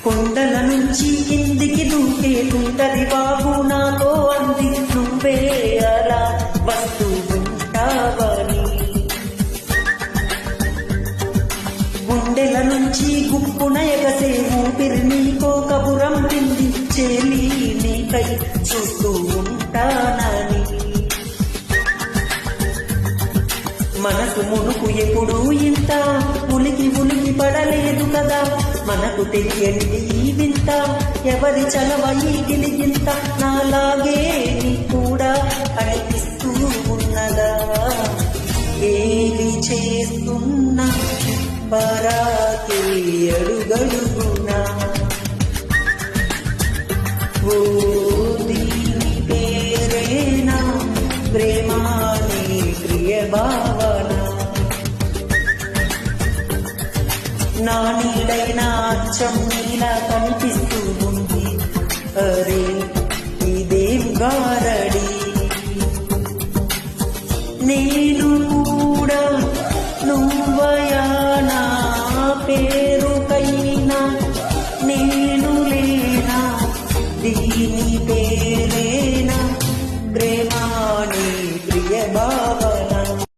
కొండల నుంచి కిందికి దూకేతుంటది బాబు నాతో అంది నువ్వే అలా వస్తూ ఉంటావని. గుండెల నుంచి గుప్పున ఎగసే ఊపిరి నీకో కబురంపింది చెలి నీకై చూస్తూ ఉంటానని. మనకు మునుకు ఎప్పుడూ ఇంత ఉలికి ఉలికి పడలేదు కదా, మనకు తెలియనిది ఈ వింత ఎవరి చలవ ఈ గిలిగింత నాలాగే నీ కూడా అనిపిస్తూ ఉన్నదా. ఏలి చేస్తున్న పరాకే అడుగడుగునా ఓ దీని పేరేనా ప్రేమాని ప్రియ భావన. నా నీడైనా అచ్చం నీలా కనిపిస్తూ ఉంది, అరే ఇదేం గారడి. నేను కూడా నువ్వయా నా పేరుకైనా నేను లేనా దీని